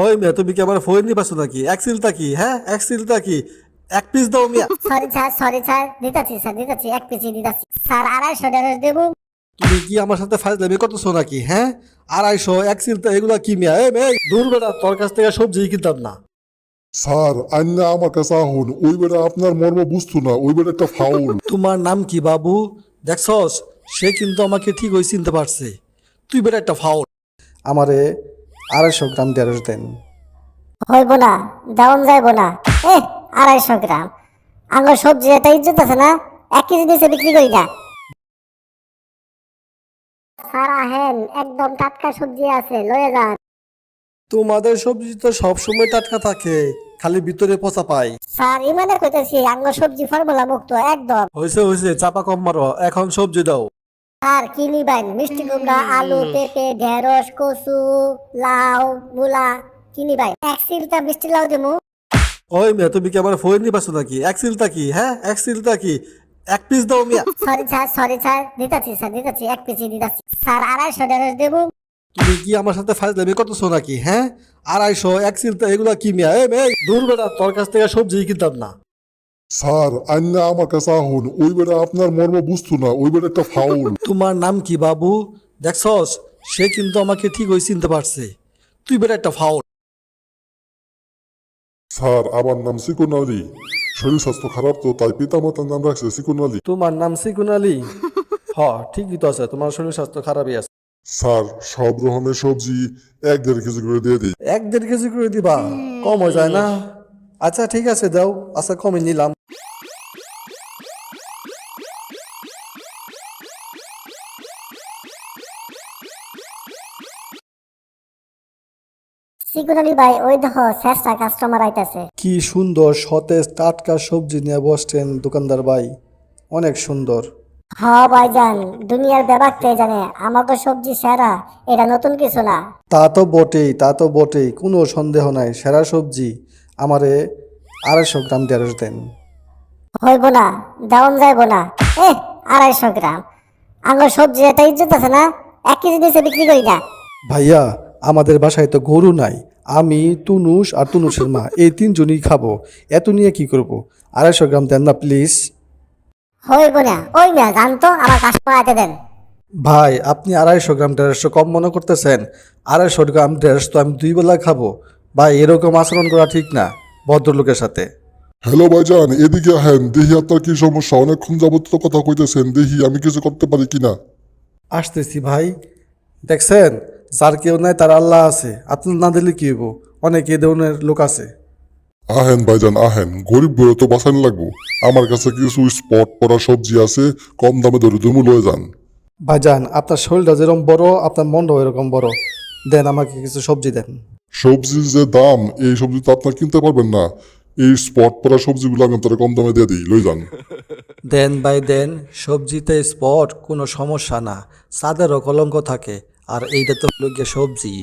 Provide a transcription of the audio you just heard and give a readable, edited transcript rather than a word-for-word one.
ওই মিয়া, তুমি কি আমার ফোন নিয়ে পাচ্ছ নাকি? এক সিলটা কি? হ্যাঁ, এক সিলটা কি? এক পিস দাও মিয়া। সরি স্যার, দিতাছি স্যার, দিতাছি, এক পিসি দিতাছি স্যার, 250 ঢেঁড়স দেবো। তুমি কি আমার সাথে ফাজলামি করতেছো নাকি? হ্যাঁ, 250 এক সিলটা এগুলা কি মিয়া? এই মেয়ে, দূর বেটা, তোর কাছ থেকে সবজি কিনতাম না। স্যার আন্না আমার কাছে আহুন, ওই বেটা আপনার মর্ম বুঝতো না, ওই বেটা একটা ফাউল। তোমার নাম কি বাবু? দেখছস, সে কিন্তু আমাকে ঠিক ওই চিনতে পারছে। তুই বেটা একটা ফাউল। আমারে 250 গ্রাম ঢেঁড়স দেন। হইব না, দেওয়ান যাইব না। 250 গ্রাম আঙ্গুর সবজি একটা ইজ্জত আছে না? 1 কেজি নিচে বিক্রি করি না স্যার। আহেন, একদম টাটকা সবজি আছে, লয়ে যান। তোমাদের সবজি তো সবসময় টাটকা থাকে, খালি ভিতরে পচা পাই। স্যার ইমানে কইতেছি, আঙ্গুর সবজি ফর্মুলা মুক্ত একদম। হয়েছে হয়েছে, চাপা কম মারো, এখন সবজি দাও। স্যার কি নিবেন? মিষ্টি কুমড়া, আলু, পেঁপে, ঢেঁড়স, কচু, লাউ, মূলা, কি নিবেন? 1 সিলটা মিষ্টি লাউ দেবো। ওই মিয়া, তুমি কি আমার ফোন নিয়ে পাচ্ছ নাকি? এক সিলটা কি? হ্যাঁ, এক সিলটা কি? এক পিস দাও মিয়া। সরি স্যার, দিতাছি স্যার, দিতাছি, এক পিসি দিতাছি স্যার, 250 ঢেঁড়স দেবো। তুমি কি আমার সাথে ফাজলামি করতেছো নাকি? হ্যাঁ, 250 এক সিলটা এগুলা কি মিয়া? এই মেয়ে, দূর বেটা, তোর কাছ থেকে সবজি কিনতাম না। স্যার আন্না আমার কাছে আহুন, ওই বেটা আপনার মর্ম বুঝতো না, ওই বেটা একটা ফাউল। তোমার নাম কি বাবু? দেখছস, সে কিন্তু আমাকে ঠিক ওই চিনতে পারছে। তুই বেটা একটা ফাউল। স্যার আমার নাম সিকুন আলী, শরীর স্বাস্থ্য খারাপ তো তাই পিতা মাতার নাম রাখছে সিকুন আলী। তোমার নাম সিকুন আলী? হ, ঠিকই তো আছে, তোমার শরীর স্বাস্থ্য খারাপই আছে। স্যার সব রকমের সবজি 1-1.5 কেজি করে দিয়ে দিই। 1-1.5 কেজি করে দিবা? কম হয়ে যায় না? আচ্ছা ঠিক আছে, দাও। আচ্ছা, কমই নিলাম। সিকুনালি ভাই, ওই দেখো শেষটা কাস্টমার আইতাছে। কি সুন্দর সতেজ টাটকা সবজি নিয়ে বসছেন দোকানদার ভাই, অনেক সুন্দর। হ ভাইজান, দুনিয়ার ব্যাপারটাই জানে আমাকে সবজি সেরা, এটা নতুন কিছু না। তা তো বটেই, তা তো বটেই, কোনো সন্দেহ নাই, সেরা সবজি। আমারে 250 গ্রাম ঢেঁড়স দেন। হইব না, দেওয়ান যাইব না। 250 গ্রাম আঙ্গুর সবজি একটা ইজ্জত আছে না? 1 কেজি নিচে বিক্রি করি না। ভাইয়া, আমাদের বাসায় তো গরু নাই। আমি, তুনুষ আর তুনুষের মা, এই তিনজনই খাবো। এত নিয়ে কি করব? 250 গ্রাম দেন না প্লিজ। হইব না, ওই না জানতো, আমার কাস্টমার আইতে দেন। ভাই, আপনি 250 গ্রাম ঢেঁড়স কম মনে করতেছেন? 250 গ্রাম ঢেঁড়স তো আমি 2 বেলা খাবো। ভাই, এরকম আচরণ করা ঠিক না ভদ্রলোকের সাথে। হ্যালো ভাইজান, এদিকে আহেন, দেখি আপনার কি সমস্যা, অনেকক্ষণ যাবত তো কথা কইতেছেন, দেখি আমি কিছু করতে পারি কিনা। আসতেছি ভাই। দেখছেন, যার কেউ নাই তার আল্লাহ আছে। আপনি না দিলে কি হইব? অনেক এ ধরনের লোক আছে। আহেন ভাইজান আহেন, গরিব বলে তো বাঁচান লাগবো। আমার কাছে কিছু স্পট করা সবজি আছে, কম দামে ধরে তুমি লয়ে যান। ভাইজান, আপনার শরীরটা যেরকম বড়, আপনার মনটাও এরকম বড়। দেন, আমাকে কিছু সবজি দেন। সবজির যে দাম, এই সবজি তো আপনার কিনতে পারবেন না। এই স্পট করা সবজিগুলো আমি আপনারা কম দামে দিয়ে দিই, লই যান। দেন ভাই দেন, সবজিতে স্পট কোনো সমস্যা না, চাঁদেরও কলঙ্ক থাকে, আর এইটা তো হলো গিয়ে সবজি।